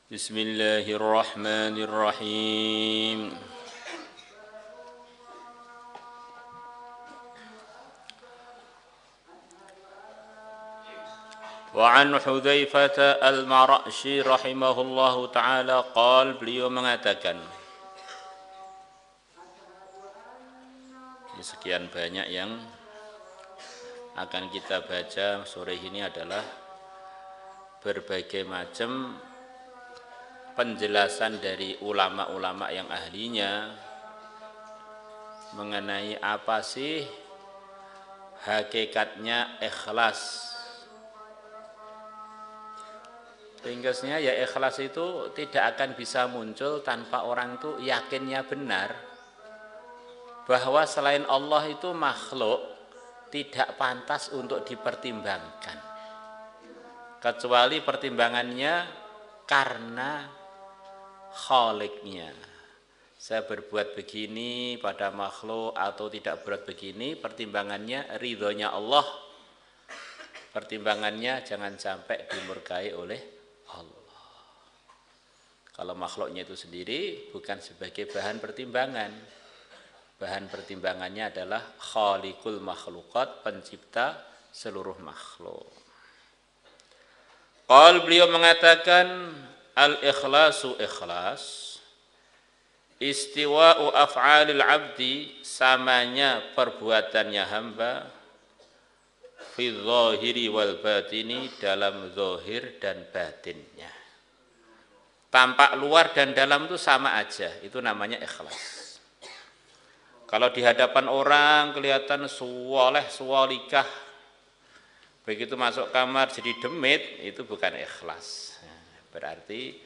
Bismillahirrahmanirrahim. Wa an Hudzaifah al-Mar'ashi rahimahullahu taala qala, beliau mengatakan, sekian banyak yang akan kita baca sore ini adalah berbagai macam penjelasan dari ulama-ulama yang ahlinya mengenai apa sih hakikatnya ikhlas. Ringkasnya ya, ikhlas itu tidak akan bisa muncul tanpa orang itu yakinnya benar bahwa selain Allah itu makhluk tidak pantas untuk dipertimbangkan, kecuali pertimbangannya karena Khaliknya. Saya berbuat begini pada makhluk atau tidak berbuat begini, pertimbangannya ridhonya Allah, pertimbangannya jangan sampai dimurkai oleh Allah. Kalau makhluknya itu sendiri bukan sebagai bahan pertimbangan. Bahan pertimbangannya adalah Khalikul makhlukat, pencipta seluruh makhluk. Beliau mengatakan, al-ikhlasu ikhlas, istiwa'u af'alil abdi, samanya perbuatannya hamba, fi dhahiri wal batini, dalam zahir dan batinnya. Tampak luar dan dalam itu sama aja, itu namanya ikhlas. Kalau di hadapan orang kelihatan suwaleh suwalikah, begitu masuk kamar jadi demit, itu bukan ikhlas. Berarti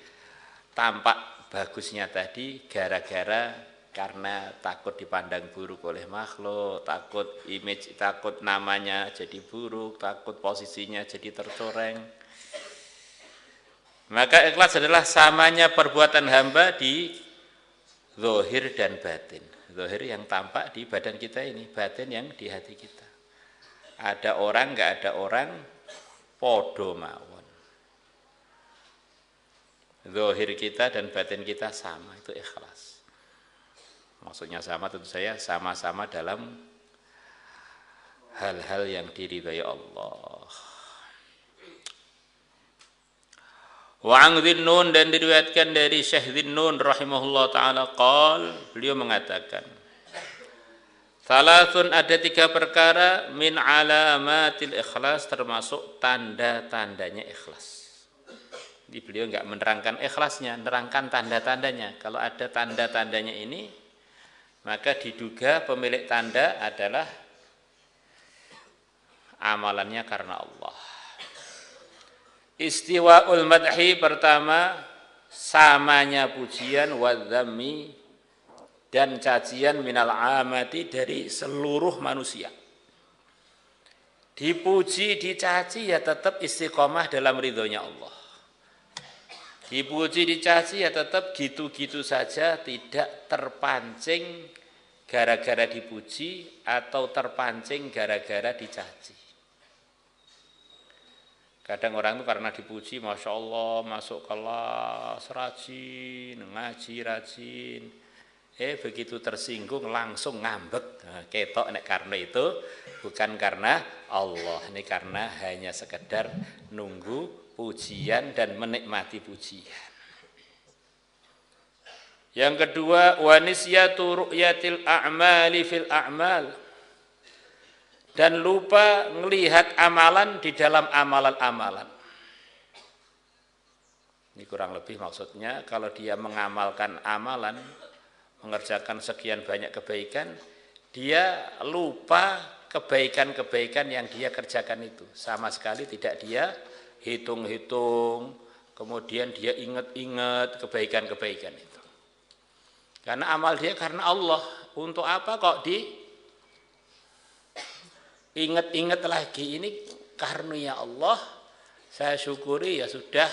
tampak bagusnya tadi gara-gara karena takut dipandang buruk oleh makhluk, takut image, takut namanya jadi buruk, takut posisinya jadi tercoreng. Maka ikhlas adalah samanya perbuatan hamba di zahir dan batin. Zahir yang tampak di badan kita ini, batin yang di hati kita. Ada orang, enggak ada orang, podo mawon. Zahir kita dan batin kita sama, itu ikhlas. Maksudnya sama, tentu saya sama-sama dalam hal-hal yang diridhai Allah. Wa an Dhinnun, dan diriwayatkan dari Syekh Dhinnun rahimahullah ta'ala qala, beliau mengatakan, salasun, ada 3 perkara, min alamatil ikhlas, termasuk tanda-tandanya ikhlas. Jadi beliau enggak menerangkan ikhlasnya, menerangkan tanda-tandanya. Kalau ada tanda-tandanya ini, maka diduga pemilik tanda adalah amalannya karena Allah. Istiwa'ul madhi, pertama samanya pujian, wadzammi, dan cacian, minal amati, dari seluruh manusia. Dipuji, dicaci, ya tetap istiqomah dalam ridhonya Allah. Dipuji, dicaci, ya tetap gitu-gitu saja, tidak terpancing gara-gara dipuji atau terpancing gara-gara dicaci. Kadang orang itu karena dipuji, Masya Allah, masuk kelas, rajin, ngaji rajin. Begitu tersinggung langsung ngambek. Ketok nek karena itu bukan karena Allah, ini karena hanya sekedar nunggu pujian dan menikmati pujian. Yang kedua, wa nisyatu ru'yatil a'mali fil a'mal, dan lupa melihat amalan di dalam amalan-amalan. Ini kurang lebih maksudnya, kalau dia mengamalkan amalan, mengerjakan sekian banyak kebaikan, dia lupa kebaikan-kebaikan yang dia kerjakan itu. Sama sekali tidak dia hitung-hitung, kemudian dia ingat-ingat kebaikan-kebaikan itu. Karena amal dia karena Allah. Untuk apa kok ingat-ingat lagi, ini karunia Allah, saya syukuri, ya sudah,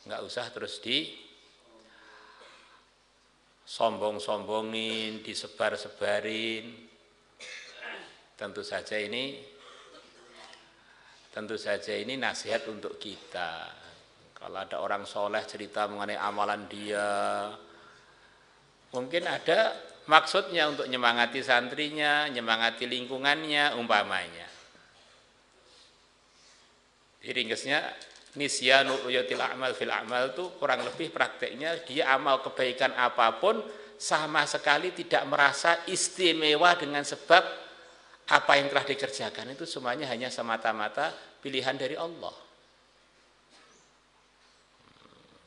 nggak usah terus sombong-sombongin, disebar-sebarin. Tentu saja ini nasihat untuk kita. Kalau ada orang soleh cerita mengenai amalan dia, mungkin ada maksudnya untuk nyemangati santrinya, nyemangati lingkungannya, umpamanya. Ringkasnya nisyanu ru'yatil a'mal fil a'mal itu kurang lebih prakteknya dia amal kebaikan apapun sama sekali tidak merasa istimewa dengan sebab apa yang telah dikerjakan, itu semuanya hanya semata-mata pilihan dari Allah.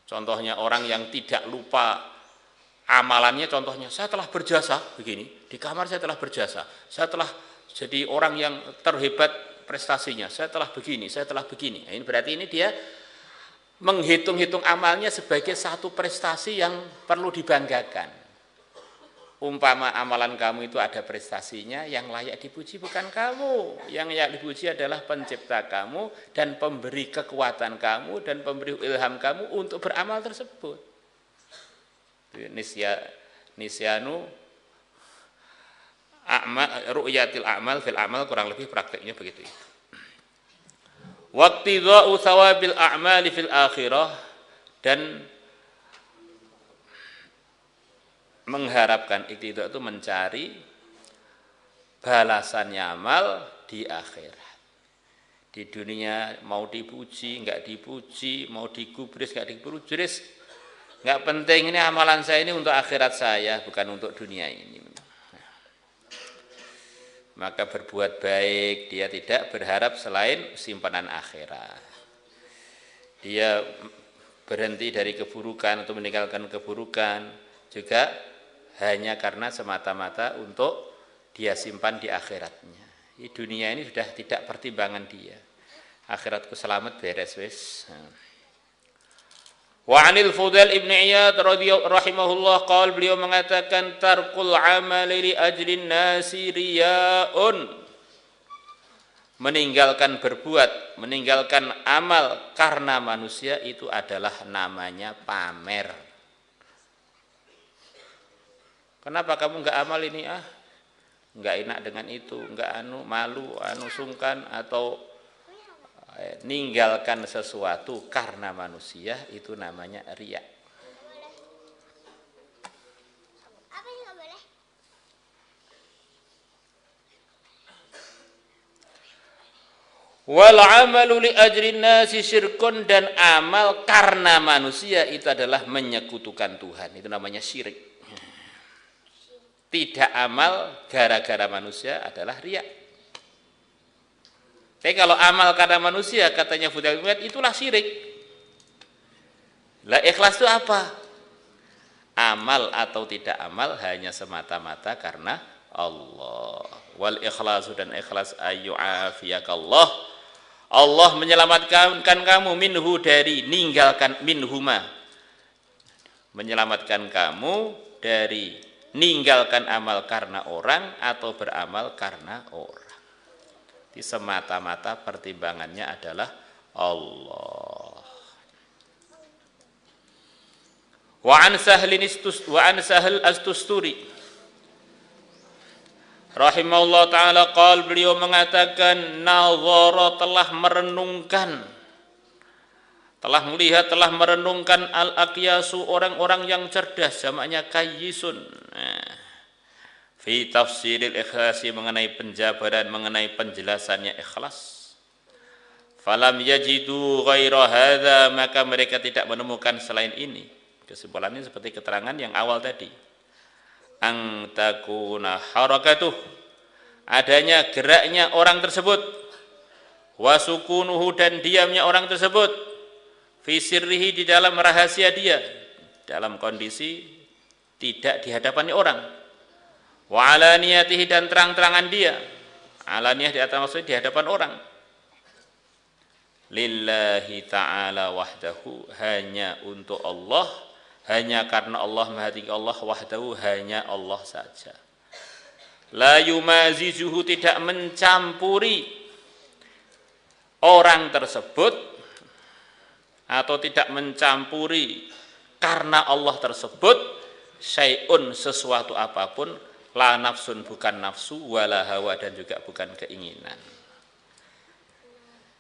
Contohnya orang yang tidak lupa amalannya, contohnya saya telah berjasa begini, di kamar saya telah berjasa, saya telah jadi orang yang terhebat prestasinya, saya telah begini, saya telah begini. Nah, ini berarti ini dia menghitung-hitung amalnya sebagai satu prestasi yang perlu dibanggakan. Umpama amalan kamu itu ada prestasinya, yang layak dipuji bukan kamu. Yang layak dipuji adalah pencipta kamu dan pemberi kekuatan kamu dan pemberi ilham kamu untuk beramal tersebut. Nisyanu ru'yatil a'mal fil a'mal kurang lebih prakteknya begitu. Waqtidha'u thawabil a'mali fil akhirah, dan mengharapkan iktidha itu mencari balasannya amal di akhirat. Di dunia mau dipuji, enggak dipuji, mau digubris, enggak digubris, enggak penting, ini amalan saya ini untuk akhirat saya, bukan untuk dunia ini. Maka berbuat baik, dia tidak berharap selain simpanan akhirat. Dia berhenti dari keburukan atau meninggalkan keburukan juga hanya karena semata-mata untuk dia simpan di akhiratnya. Di dunia ini sudah tidak pertimbangan dia. Akhiratku selamat, beres wis. Wa 'anil Fudail ibn Iyad rahimahullah qala, beliau mengatakan tarkul amali li ajrin nasi riyaun. Meninggalkan berbuat, meninggalkan amal karena manusia itu adalah namanya pamer. Kenapa kamu enggak amal ini? Enggak enak dengan itu, enggak malu, sungkan, atau ninggalkan sesuatu karena manusia, itu namanya riya. Wal amalu li ajrin nasi syirkun, dan amal karena manusia itu adalah menyekutukan Tuhan, itu namanya syirik. Tidak amal gara-gara manusia adalah riya. Tapi kalau amal karena manusia, katanya Fudail itulah syirik. Lah ikhlas itu apa? Amal atau tidak amal hanya semata-mata karena Allah. Wal ikhlasu, dan ikhlas ayyu'afiyakallah, Allah menyelamatkan kamu minhu, dari ninggalkan minhuma, menyelamatkan kamu dari ninggalkan amal karena orang atau beramal karena orang. Di semata-mata pertimbangannya adalah Allah. Wa an Sahl Astusturi rahimahullah ta'ala qala, beliau mengatakan nazara, telah merenungkan, telah melihat, telah merenungkan al-aqyasu, orang-orang yang cerdas, jamaknya kayyisun, fi tafsiril ikhlasi, mengenai penjabaran, mengenai penjelasannya ikhlas. Falam yajidu ghaira hadza, maka mereka tidak menemukan selain ini. Kesimpulannya seperti keterangan yang awal tadi. Ang takuna harakatuh, adanya geraknya orang tersebut, wasukunuhu, dan diamnya orang tersebut, fi sirrihi, di dalam rahasia dia, dalam kondisi tidak di hadapan orang, wa alaniyatihi, dan terang-terangan dia, alaniyah di atas maksudnya di hadapan orang, lillahi ta'ala wahdahu, hanya untuk Allah, hanya karena Allah, maha tinggi Allah, wahdahu, hanya Allah saja. La yumazizuhu, tidak mencampuri orang tersebut, atau tidak mencampuri karena Allah tersebut, syai'un, sesuatu apapun, la nafsun, bukan nafsu, wala hawa, dan juga bukan keinginan.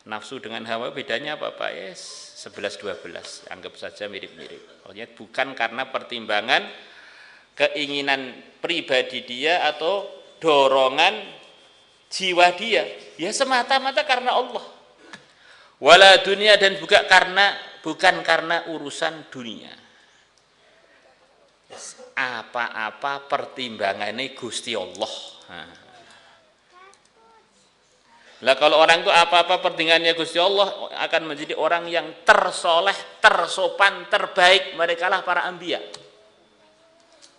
Nafsu dengan hawa bedanya apa Pak? Yes, 11-12, anggap saja mirip-mirip. Pokoknya bukan karena pertimbangan keinginan pribadi dia atau dorongan jiwa dia, ya semata-mata karena Allah. Wala dunia, dan bukan karena urusan dunia. Apa-apa pertimbangannya Gusti Allah. Lah kalau orang itu apa-apa pertimbangannya Gusti Allah, akan menjadi orang yang tersoleh, tersopan, terbaik. Mereka lah para anbiya.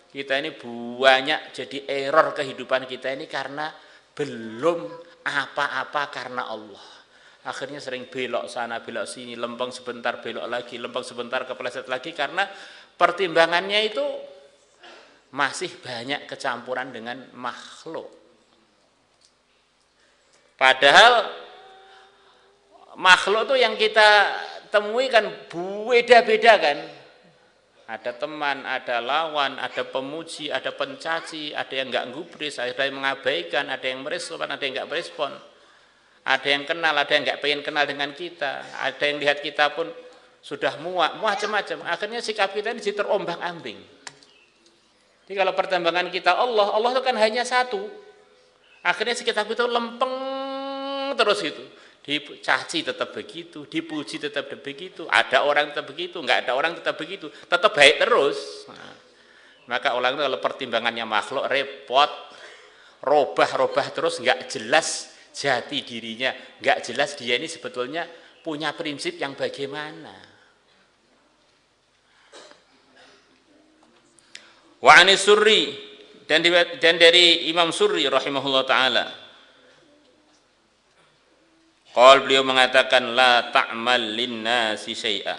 Kita ini banyak jadi error kehidupan kita ini karena belum apa-apa karena Allah. Akhirnya sering belok sana, belok sini, lempeng sebentar, belok lagi, lempeng sebentar, kepleset lagi, karena pertimbangannya itu masih banyak kecampuran dengan makhluk. Padahal makhluk itu yang kita temui kan beda-beda kan. Ada teman, ada lawan, ada pemuji, ada pencaci, ada yang enggak gubris, ada yang mengabaikan, ada yang merespon, ada yang enggak merespon. Ada yang kenal, ada yang enggak pengen kenal dengan kita. Ada yang lihat kita pun sudah muak, macam-macam. Akhirnya sikap kita ini jadi terombang-ambing. Jadi kalau pertimbangan kita Allah itu kan hanya satu. Akhirnya sikap kita lempeng terus itu. Dicaci tetap begitu, dipuji tetap begitu, ada orang tetap begitu, enggak ada orang tetap begitu, tetap baik terus. Nah, maka orang itu kalau pertimbangannya makhluk repot, robah-robah terus, enggak jelas jati dirinya, enggak jelas dia ini sebetulnya punya prinsip yang bagaimana. Wa anis Surri, dan dari Imam Surri rahimahullah taala, beliau mengatakan, la ta'mal linnasi syai'a.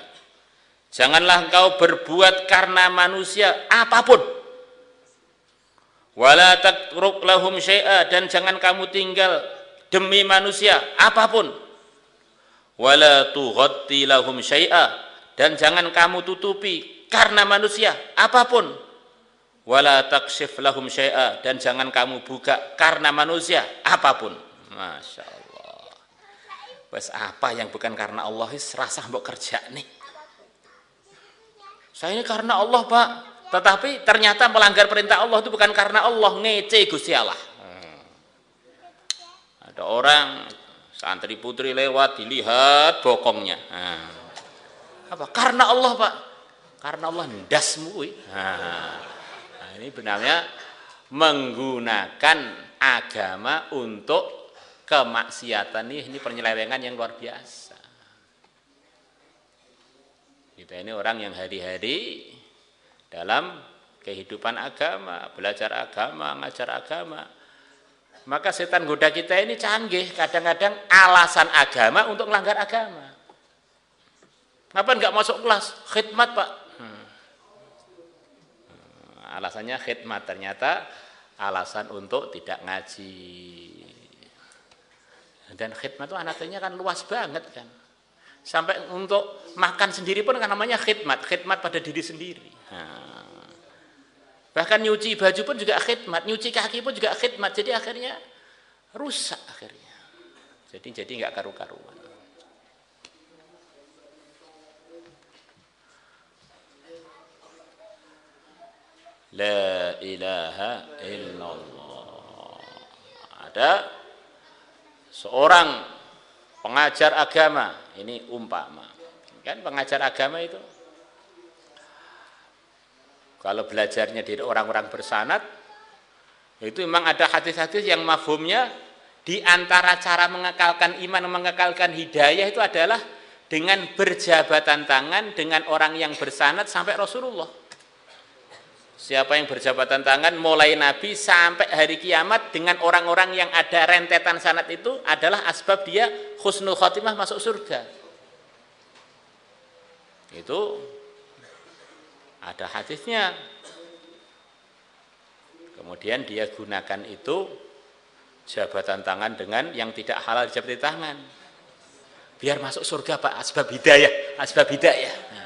Janganlah engkau berbuat karena manusia apapun. Wala tatruk lahum syai'a, dan jangan kamu tinggal demi manusia apapun. Wala tughatti lahum syai'a, dan jangan kamu tutupi karena manusia apapun. Wala takshif lahum syai'a, dan jangan kamu buka karena manusia apapun. Masya Allah. Wes apa yang bukan karena Allah, serasa mbok kerja nih. Saya ini karena Allah Pak, tetapi ternyata melanggar perintah Allah itu bukan karena Allah, ngece Gusti Allah. Ada orang santri putri lewat, dilihat bokongnya. Apa? Karena Allah Pak, karena Allah ndasmu. Nah, ini benarnya menggunakan agama untuk kemaksiatan ini penyelewengan yang luar biasa. Kita ini orang yang hari-hari dalam kehidupan agama, belajar agama, ngajar agama. Maka setan goda kita ini canggih, kadang-kadang alasan agama untuk melanggar agama. Kenapa enggak masuk kelas? Khidmat Pak. Alasannya khidmat, ternyata alasan untuk tidak ngaji. Dan khidmat itu anaknya kan luas banget kan. Sampai untuk makan sendiri pun kan namanya khidmat. Khidmat pada diri sendiri. Bahkan nyuci baju pun juga khidmat. Nyuci kaki pun juga khidmat. Jadi akhirnya rusak akhirnya. Jadi nggak karu-karuan. La ilaha illallah. Ada seorang pengajar agama, ini umpama, kan pengajar agama itu kalau belajarnya dari orang-orang bersanad, itu memang ada hadis-hadis yang mafhumnya di antara cara mengekalkan iman, mengekalkan hidayah itu adalah dengan berjabatan tangan dengan orang yang bersanad sampai Rasulullah. Siapa yang berjabatan tangan mulai Nabi sampai hari kiamat dengan orang-orang yang ada rentetan sanad itu adalah asbab dia husnul khotimah masuk surga. Itu ada hadisnya. Kemudian dia gunakan itu jabatan tangan dengan yang tidak halal dijabati tangan. Biar masuk surga Pak, asbab hidayah, asbab hidayah.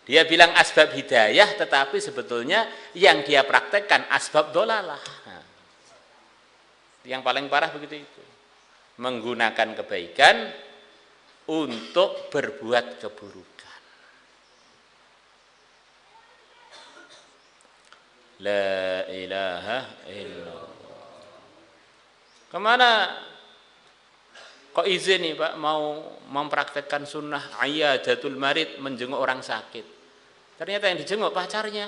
Dia bilang asbab hidayah, tetapi sebetulnya yang dia praktekkan asbab dolalah. Yang paling parah begitu itu. Menggunakan kebaikan untuk berbuat keburukan. La ilaha illallah. Kemana kok izin nih Pak mau mempraktekkan sunnah iyadatul marid, menjenguk orang sakit. Ternyata yang dijenguk pacarnya.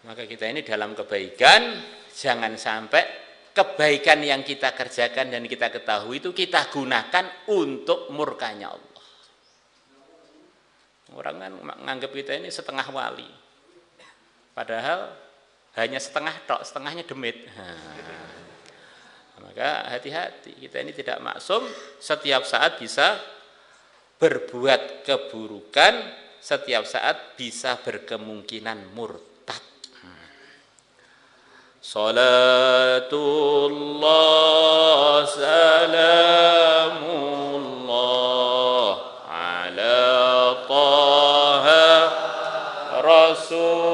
Maka kita ini dalam kebaikan, jangan sampai kebaikan yang kita kerjakan dan kita ketahui itu kita gunakan untuk murkanya Allah. Orang kan menganggap kita ini setengah wali. Padahal hanya setengah tok, setengahnya demit. Maka hati-hati, kita ini tidak maksum, setiap saat bisa berbuat keburukan, setiap saat bisa berkemungkinan murtad. Salatullah salamullah ala taha rasul